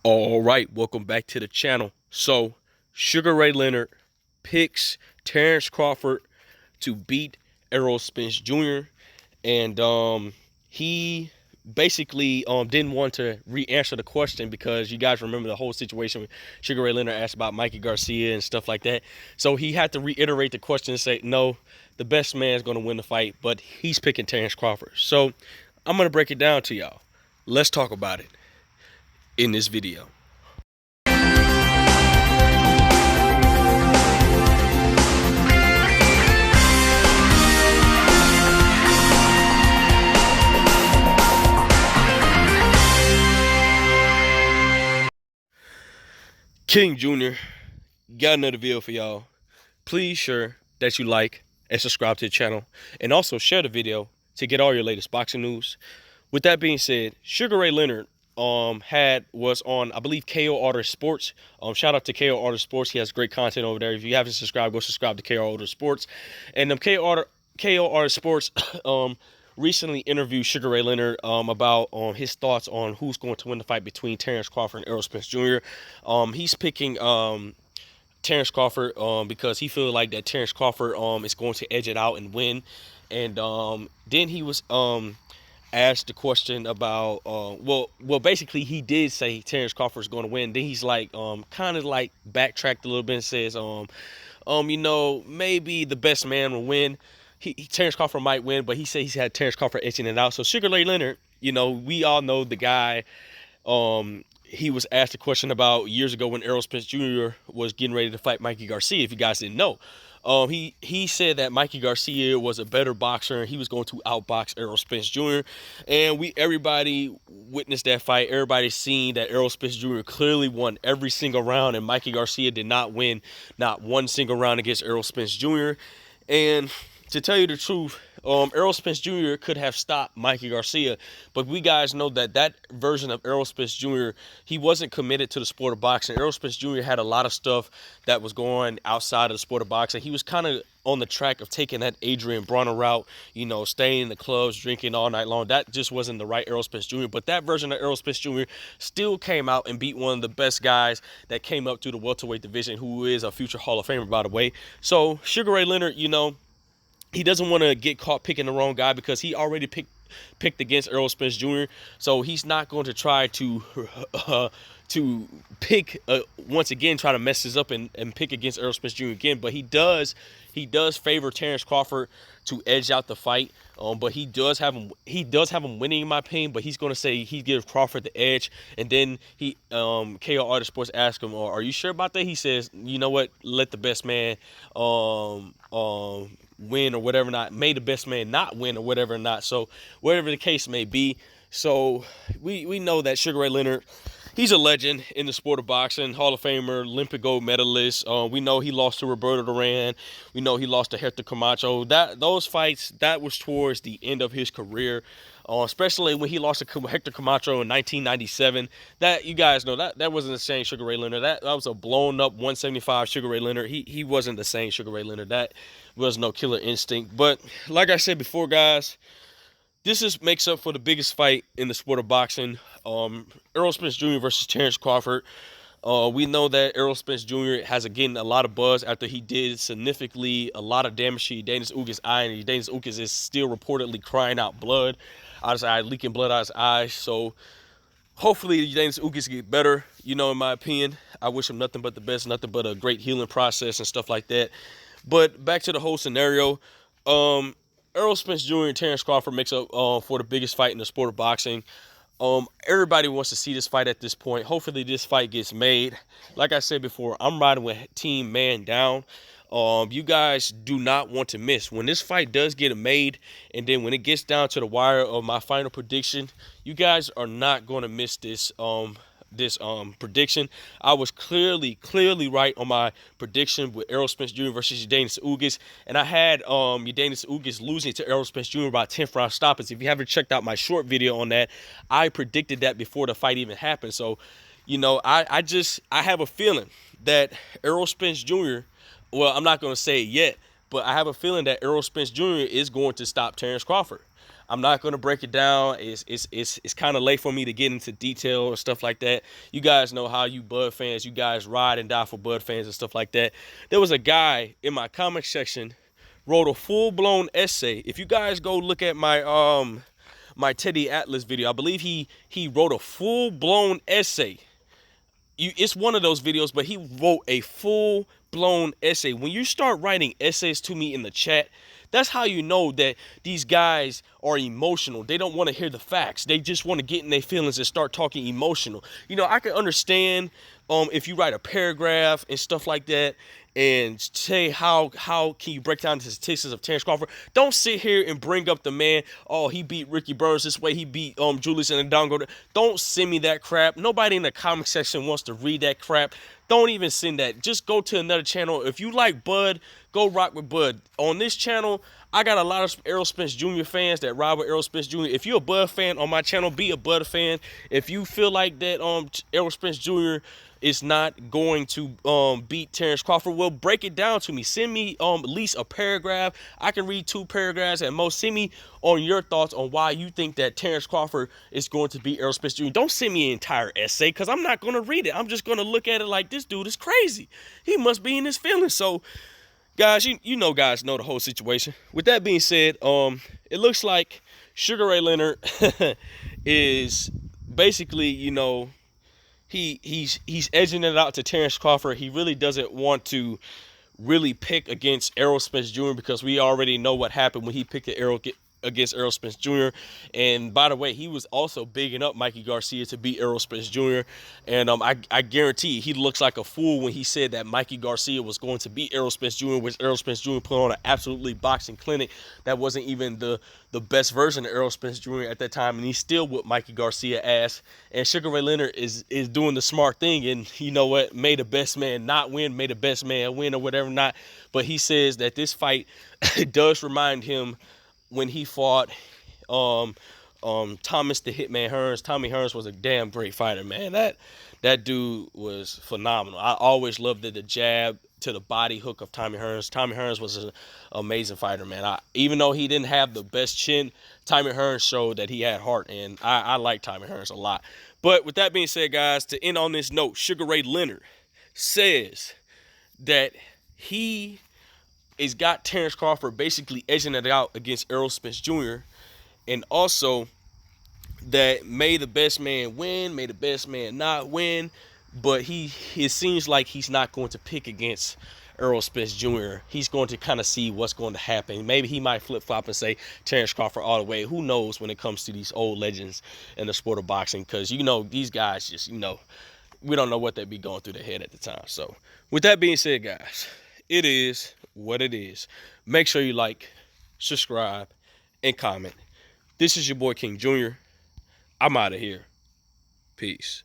All right, welcome back to the channel. So, Sugar Ray Leonard picks Terence Crawford to beat Errol Spence Jr. And he basically didn't want to re-answer the question because you guys remember the whole situation when Sugar Ray Leonard asked about Mikey Garcia and stuff like that. So he had to reiterate the question and say, no, the best man is going to win the fight, but he's picking Terence Crawford. So I'm going to break it down to y'all. Let's talk about it in this video. King Jr. got another video for y'all. Please sure that you like and subscribe to the channel, and also share the video to get all your latest boxing news. With that being said, Sugar Ray Leonard was on, I believe, KO Order Sports. Shout out to KO Order Sports. He has great content over there. If you haven't subscribed, go subscribe to KO Order Sports. And KO Order Sports recently interviewed Sugar Ray Leonard about his thoughts on who's going to win the fight between Terence Crawford and Errol Spence Jr. He's picking Terence Crawford because he feels like that Terence Crawford is going to edge it out and win. And then he was asked the question about well basically he did say Terence Crawford is going to win. Then he's like kind of like backtracked a little bit and says you know, maybe the best man will win. Terence Crawford might win, but he said he's had Terence Crawford edging it out. So Sugar Ray Leonard, you know, we all know the guy. He was asked a question about years ago when Errol Spence Jr. was getting ready to fight Mikey Garcia, if you guys didn't know. He said that Mikey Garcia was a better boxer and he was going to outbox Errol Spence Jr. And everybody witnessed that fight. Everybody seen that Errol Spence Jr. clearly won every single round, and Mikey Garcia did not win not one single round against Errol Spence Jr. And to tell you the truth, Errol Spence Jr. could have stopped Mikey Garcia, but we guys know that that version of Errol Spence Jr., he wasn't committed to the sport of boxing. Errol Spence Jr. had a lot of stuff that was going outside of the sport of boxing. He was kind of on the track of taking that Adrian Bronner route, you know, staying in the clubs, drinking all night long. That just wasn't the right Errol Spence Jr., but that version of Errol Spence Jr. still came out and beat one of the best guys that came up through the welterweight division, who is a future Hall of Famer, by the way. So Sugar Ray Leonard, you know, he doesn't want to get caught picking the wrong guy because he already picked against Errol Spence Jr. So he's not going to try to pick once again, try to mess this up and pick against Errol Spence Jr. again. But he does favor Terence Crawford to edge out the fight. But he does have him winning, in my opinion. But he's going to say he gives Crawford the edge. And then KO Artist Sports asked him, "Are you sure about that?" He says, "You know what? Let the best man win or whatever not. May the best man not win or whatever not." So whatever the case may be. So we know that Sugar Ray Leonard, he's a legend in the sport of boxing, Hall of Famer, Olympic gold medalist. We know he lost to Roberto Duran. We know he lost to Hector Camacho. Those fights, that was towards the end of his career, especially when he lost to Hector Camacho in 1997. That, you guys know, that wasn't the same Sugar Ray Leonard. That was a blown up 175 Sugar Ray Leonard. He wasn't the same Sugar Ray Leonard. That was no killer instinct. But like I said before, guys, this makes up for the biggest fight in the sport of boxing. Errol Spence Jr. versus Terence Crawford. We know that Errol Spence Jr. has, again, a lot of buzz after he did significantly a lot of damage to Danis Ugas' eye, and Danis Ugas is still reportedly crying out blood out of his eye, leaking blood out of his eyes. So hopefully Danis Ugas get better, you know, in my opinion. I wish him nothing but the best, nothing but a great healing process and stuff like that. But back to the whole scenario, Errol Spence Jr. and Terence Crawford makes up for the biggest fight in the sport of boxing. Everybody wants to see this fight at this point. Hopefully this fight gets made. Like I said before, I'm riding with Team Man Down. You guys do not want to miss when this fight does get made, and then when it gets down to the wire of my final prediction, you guys are not going to miss this prediction. I was clearly right on my prediction with Errol Spence Jr. versus Danis Ugas, and I had Danis Ugas losing to Errol Spence Jr. by 10th round stoppage. If you haven't checked out my short video on that, I predicted that before the fight even happened. So, you know, I have a feeling that Errol Spence Jr., well, I'm not going to say it yet, but I have a feeling that Errol Spence Jr. is going to stop Terence Crawford. I'm not gonna break it down. It's kind of late for me to get into detail and stuff like that. You guys know how you Bud fans, you guys ride and die for Bud fans and stuff like that. There was a guy in my comment section wrote a full-blown essay. If you guys go look at my Teddy Atlas video, I believe he wrote a full-blown essay. It's one of those videos, but he wrote a full-blown essay. When you start writing essays to me in the chat, that's how you know that these guys are emotional. They don't want to hear the facts. They just want to get in their feelings and start talking emotional. You know, I can understand if you write a paragraph and stuff like that and say how can you break down the statistics of Terence Crawford. Don't sit here and bring up the man, oh, he beat Ricky Burns this way, he beat Julius and Ndongo. Don't send me that crap. Nobody in the comment section wants to read that crap. Don't even send that. Just go to another channel. If you like Bud, go rock with Bud. On this channel, I got a lot of Errol Spence Jr. fans that ride with Errol Spence Jr. If you're a Bud fan on my channel, be a Bud fan. If you feel like that Errol Spence Jr. is not going to beat Terence Crawford, well, break it down to me. Send me at least a paragraph. I can read 2 paragraphs at most. Send me on your thoughts on why you think that Terence Crawford is going to beat Errol Spence Jr. Don't send me an entire essay, because I'm not going to read it. I'm just going to look at it like, this dude is crazy. He must be in his feelings. So guys, you know, guys know the whole situation. With that being said, it looks like Sugar Ray Leonard is basically, you know, he's edging it out to Terence Crawford. He really doesn't want to really pick against Errol Spence Jr. because we already know what happened when he picked against Errol Spence Jr. And by the way, he was also bigging up Mikey Garcia to beat Errol Spence Jr. And I guarantee he looks like a fool when he said that Mikey Garcia was going to beat Errol Spence Jr., which Errol Spence Jr. put on an absolutely boxing clinic that wasn't even the best version of Errol Spence Jr. at that time, and he still whipped Mikey Garcia ass. And Sugar Ray Leonard is doing the smart thing, and you know what, may the best man not win, may the best man win, or whatever not. But he says that this fight does remind him when he fought Thomas the Hitman Hearns. Tommy Hearns was a damn great fighter, man. That dude was phenomenal. I always loved the jab to the body hook of Tommy Hearns. Tommy Hearns was an amazing fighter, man. Even though he didn't have the best chin, Tommy Hearns showed that he had heart, and I like Tommy Hearns a lot. But with that being said, guys, to end on this note, Sugar Ray Leonard says that he has got Terence Crawford basically edging it out against Errol Spence Jr. And also that may the best man win, may the best man not win. But it seems like he's not going to pick against Errol Spence Jr. He's going to kind of see what's going to happen. Maybe he might flip-flop and say Terence Crawford all the way. Who knows when it comes to these old legends in the sport of boxing? Because, you know, these guys just, you know, we don't know what they'd be going through their head at the time. So with that being said, guys, it is what it is. Make sure you like, subscribe, and comment. This is your boy King Jr. I'm out of here. Peace.